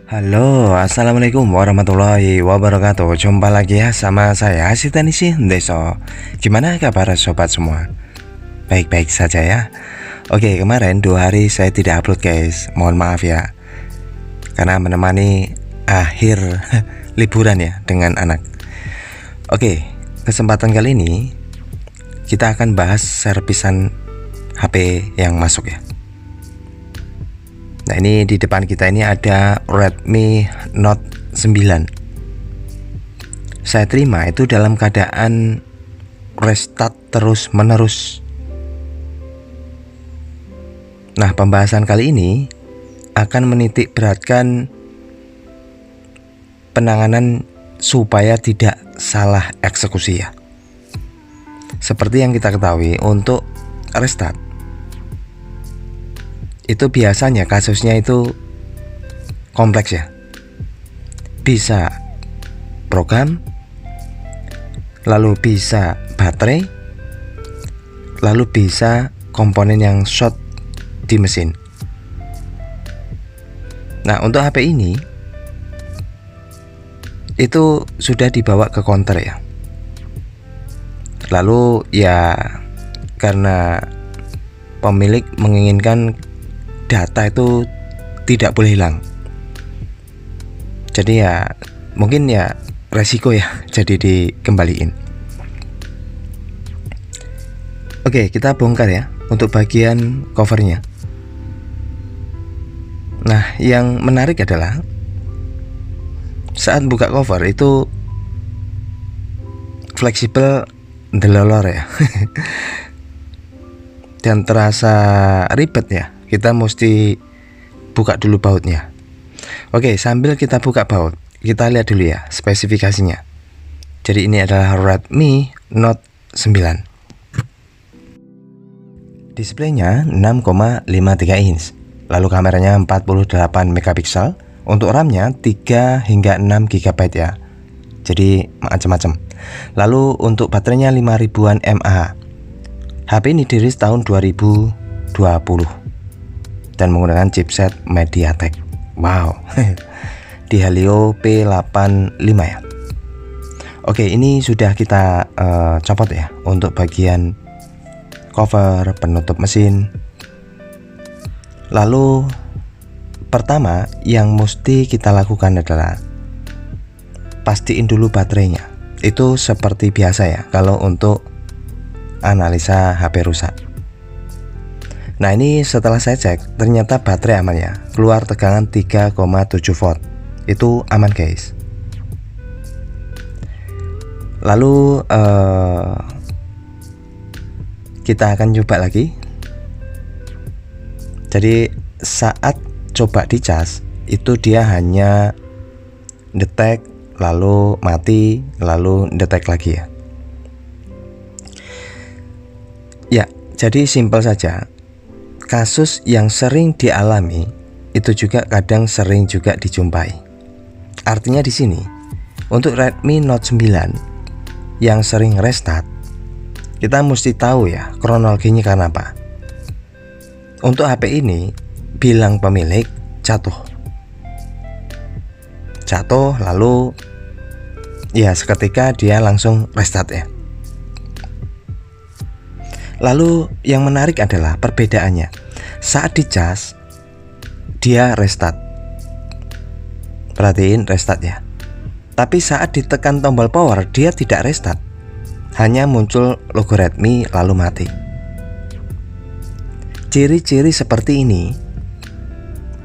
Halo, assalamualaikum warahmatullahi wabarakatuh. Jumpa lagi ya sama saya Asitanisi Deso. Gimana kabar sobat semua? Baik-baik saja ya. Oke, kemarin 2 hari saya tidak upload guys. Mohon maaf ya, karena menemani akhir liburan ya dengan anak. Oke, kesempatan kali ini kita akan bahas servisan HP yang masuk ya. Nah, ini di depan kita ini ada Redmi Note 9. Saya terima itu dalam keadaan restart terus menerus. Nah, pembahasan kali ini akan menitik beratkan penanganan supaya tidak salah eksekusi ya. Seperti yang kita ketahui, untuk restart itu biasanya kasusnya itu kompleks ya. Bisa program, lalu bisa baterai, lalu bisa komponen yang short di mesin. Nah, untuk HP ini itu sudah dibawa ke counter ya. Lalu ya karena pemilik menginginkan data itu tidak boleh hilang, jadi ya mungkin ya resiko ya, jadi dikembaliin. Oke, kita bongkar ya untuk bagian covernya. Nah, yang menarik adalah saat buka cover itu fleksibel delolor ya. Dan terasa ribet ya, kita mesti buka dulu bautnya. Oke, sambil kita buka baut, kita lihat dulu ya spesifikasinya. Jadi ini adalah Redmi Note 9. Displaynya 6,53 inch. Lalu kameranya 48 megapiksel. Untuk RAM-nya 3 hingga 6 GB ya. Jadi macam-macam. Lalu untuk baterainya 5000-an mAh. HP ini dirilis tahun 2020 dan menggunakan chipset MediaTek. Wow. Di Helio P85 ya. Oke, ini sudah kita copot ya untuk bagian cover, penutup mesin. Lalu pertama yang mesti kita lakukan adalah pastiin dulu baterainya. Itu seperti biasa ya kalau untuk analisa HP rusak. Nah, ini setelah saya cek ternyata baterai aman ya, keluar tegangan 3,7 volt. Itu aman guys. Lalu kita akan coba lagi. Jadi saat coba dicas itu dia hanya detect lalu mati lalu detect lagi ya. Ya, jadi simpel saja. Kasus yang sering dialami itu juga kadang sering juga dijumpai. Artinya di sini untuk Redmi Note 9 yang sering restart, kita mesti tahu ya kronologinya karena apa. Untuk HP ini bilang pemilik jatuh lalu ya seketika dia langsung restart ya. Lalu yang menarik adalah perbedaannya. Saat dicas dia restart. Perhatiin restart ya. Tapi saat ditekan tombol power dia tidak restart. Hanya muncul logo Redmi lalu mati. Ciri-ciri seperti ini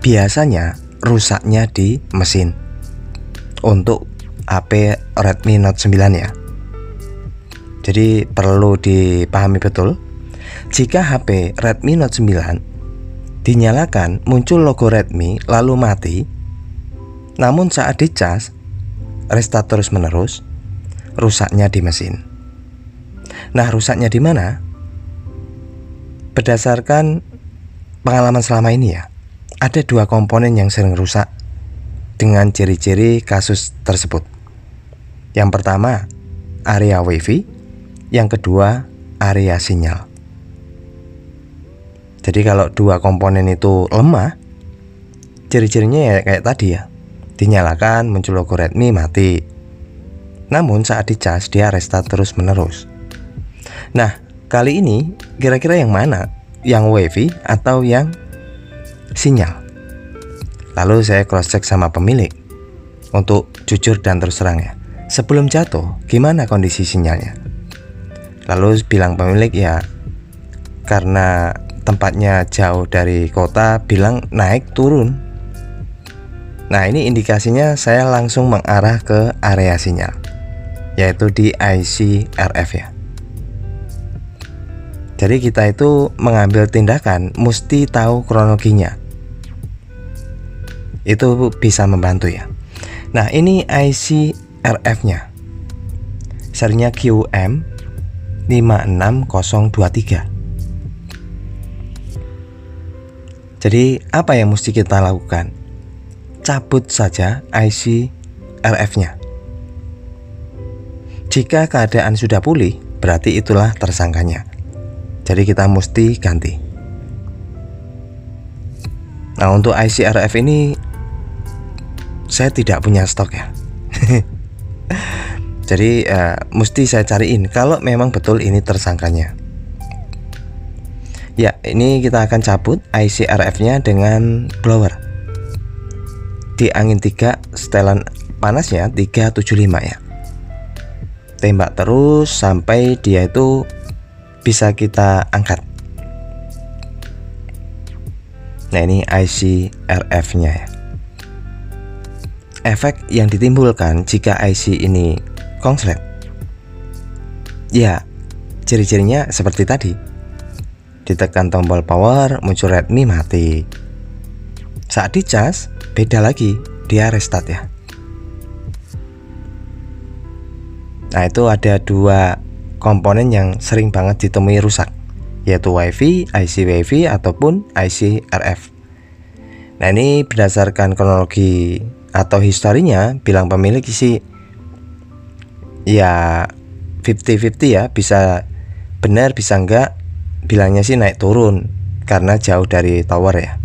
biasanya rusaknya di mesin. Untuk HP Redmi Note 9 ya. Jadi perlu dipahami betul, jika HP Redmi Note 9 dinyalakan muncul logo Redmi lalu mati, namun saat dicas restart terus menerus, rusaknya di mesin. Nah, rusaknya di mana? Berdasarkan pengalaman selama ini ya, ada 2 komponen yang sering rusak dengan ciri-ciri kasus tersebut. Yang pertama, area WiFi. Yang kedua, area sinyal. Jadi kalau 2 komponen itu lemah, ciri-cirinya ya kayak tadi ya, dinyalakan muncul logo Redmi mati. Namun saat dicas dia restart terus menerus. Nah, kali ini kira-kira yang mana? Yang WiFi atau yang sinyal? Lalu saya cross check sama pemilik untuk jujur dan terus terang ya. Sebelum jatuh, gimana kondisi sinyalnya? Lalu bilang pemilik ya, karena tempatnya jauh dari kota, bilang naik turun. Nah, ini indikasinya saya langsung mengarah ke area sinyal, yaitu di IC RF ya. Jadi kita itu mengambil tindakan mesti tahu kronologinya. Itu bisa membantu ya. Nah, ini IC RF-nya. Serinya QM56023. Jadi apa yang mesti kita lakukan? Cabut saja IC RF-nya. Jika keadaan sudah pulih, berarti itulah tersangkanya. Jadi kita mesti ganti. Nah, untuk IC RF ini saya tidak punya stok ya. Jadi mesti saya cariin kalau memang betul ini tersangkanya. Ya, ini kita akan cabut IC RF-nya dengan blower. Di angin 3 setelan panasnya 375 ya. Tembak terus sampai dia itu bisa kita angkat. Nah, ini IC RF-nya ya. Efek yang ditimbulkan jika IC ini konslet, ya ciri-cirinya seperti tadi. Ditekan tombol power muncul Redmi mati. Saat dicas beda lagi, dia restart ya. Nah, itu ada dua komponen yang sering banget ditemui rusak, yaitu WiFi, IC WiFi ataupun IC RF. Nah, ini berdasarkan kronologi atau historinya, bilang pemilik sih ya 50-50 ya, bisa benar bisa enggak. Bilangnya sih naik turun karena jauh dari tower ya.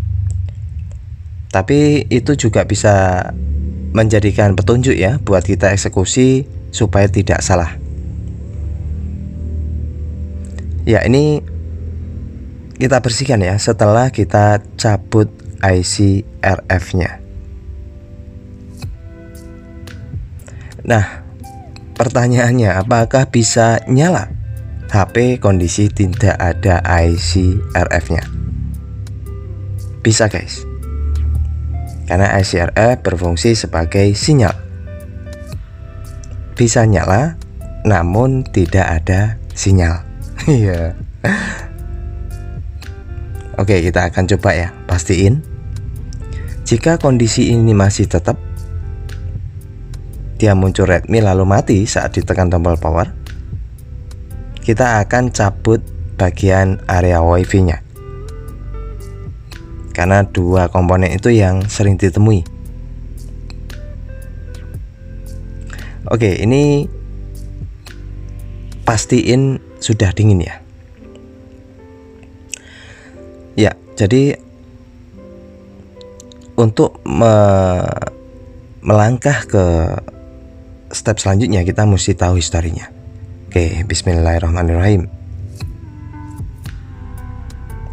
Tapi itu juga bisa menjadikan petunjuk ya buat kita eksekusi supaya tidak salah. Ya, ini kita bersihkan ya setelah kita cabut IC RF-nya. Nah, pertanyaannya, apakah bisa nyala HP kondisi tidak ada IC RF-nya? Bisa guys, karena IC RF berfungsi sebagai sinyal. Bisa nyala namun tidak ada sinyal. Iya. Oke, kita akan coba ya, pastiin. Jika kondisi ini masih tetap, dia muncul Redmi lalu mati saat ditekan tombol power, kita akan cabut bagian area WiFi-nya. Karena dua komponen itu yang sering ditemui. Oke, ini pastiin sudah dingin ya. Ya, jadi untuk melangkah ke step selanjutnya kita mesti tahu historinya. Oke, bismillahirrahmanirrahim.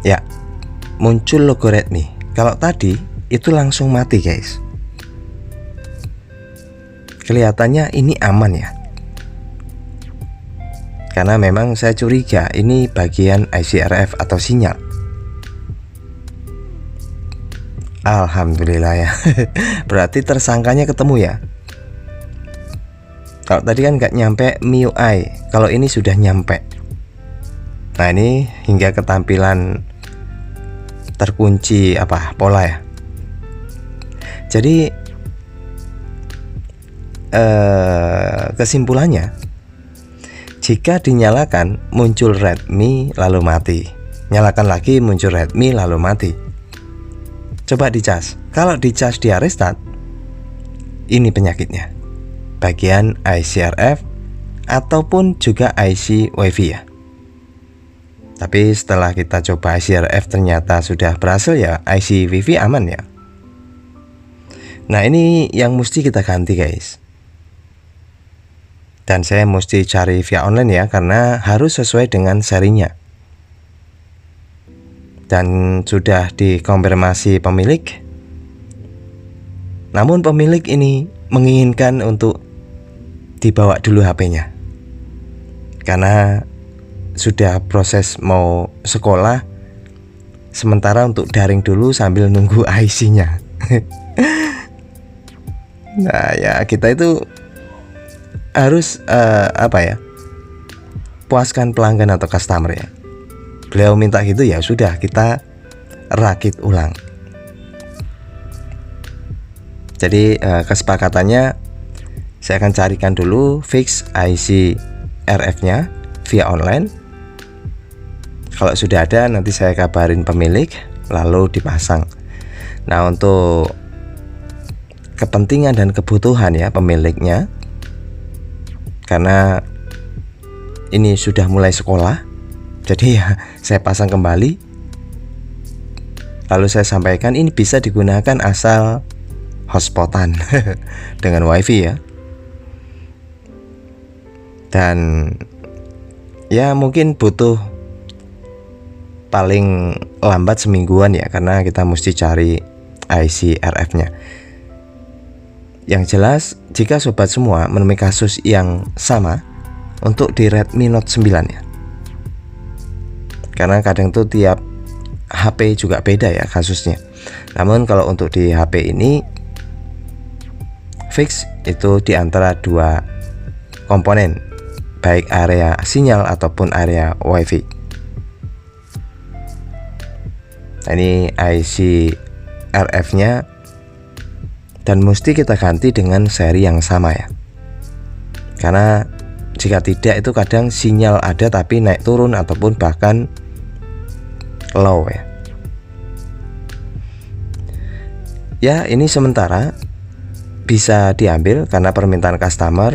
Ya, muncul logo Redmi. Kalau tadi itu langsung mati guys. Kelihatannya ini aman ya, karena memang saya curiga ini bagian IC RF atau sinyal. Alhamdulillah ya. Berarti tersangkanya ketemu ya. Kalau tadi kan nggak nyampe MIUI, kalau ini sudah nyampe. Nah, ini hingga ketampilan terkunci pola ya. Jadi kesimpulannya, jika dinyalakan muncul Redmi lalu mati, nyalakan lagi muncul Redmi lalu mati. Coba dicas, kalau dicas dia restart, ini penyakitnya, bagian IC RF ataupun juga IC WiFi ya. Tapi setelah kita coba IC RF ternyata sudah berhasil ya, IC WiFi aman ya. Nah, ini yang mesti kita ganti guys. Dan saya mesti cari via online ya, karena harus sesuai dengan serinya. Dan sudah dikonfirmasi pemilik. Namun pemilik ini menginginkan untuk dibawa dulu HP-nya. Karena sudah proses mau sekolah, sementara untuk daring dulu sambil nunggu IC-nya. Nah ya, kita itu harus puaskan pelanggan atau customer ya. Beliau minta gitu, ya sudah, kita rakit ulang. Jadi kesepakatannya, saya akan carikan dulu fix IC RF-nya via online. Kalau sudah ada, nanti saya kabarin pemilik, lalu dipasang. Nah, untuk kepentingan dan kebutuhan ya pemiliknya, karena ini sudah mulai sekolah, jadi ya saya pasang kembali. Lalu saya sampaikan ini bisa digunakan asal hotspotan dengan wifi ya. Dan ya mungkin butuh paling lambat semingguan ya, karena kita mesti cari IC RF-nya. Yang jelas, jika sobat semua menemui kasus yang sama untuk di Redmi Note 9 ya, karena kadang tuh tiap HP juga beda ya kasusnya. Namun kalau untuk di HP ini fix itu di antara dua komponen, baik area sinyal ataupun area wifi. Nah, ini IC RF-nya, dan mesti kita ganti dengan seri yang sama ya, karena jika tidak itu kadang sinyal ada tapi naik turun ataupun bahkan low ya. Ya, ini sementara bisa diambil karena permintaan customer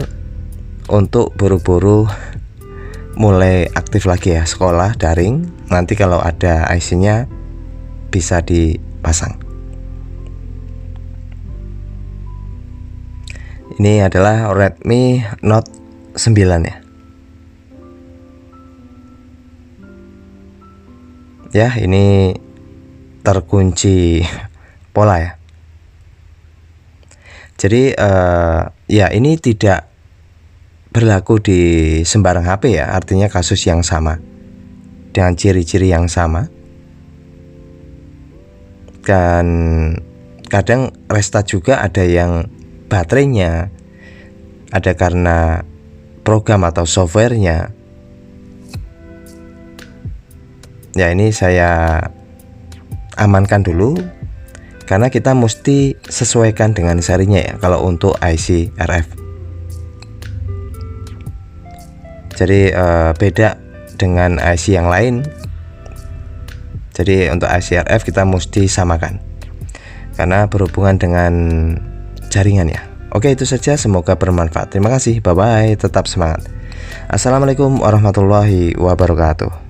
untuk buru-buru mulai aktif lagi ya sekolah daring. Nanti kalau ada IC-nya bisa dipasang. Ini adalah Redmi Note 9 ya. Ya, ini terkunci pola ya. Jadi ya ini tidak berlaku di sembarang HP ya, artinya kasus yang sama dengan ciri-ciri yang sama. Dan kadang restart juga ada yang baterainya, ada karena program atau softwarenya. Ya, ini saya amankan dulu karena kita mesti sesuaikan dengan serinya ya kalau untuk IC RF. Jadi beda dengan IC yang lain. Jadi untuk IC RF kita mesti samakan karena berhubungan dengan jaringan ya. Oke, itu saja, semoga bermanfaat. Terima kasih, bye bye, tetap semangat. Assalamualaikum warahmatullahi wabarakatuh.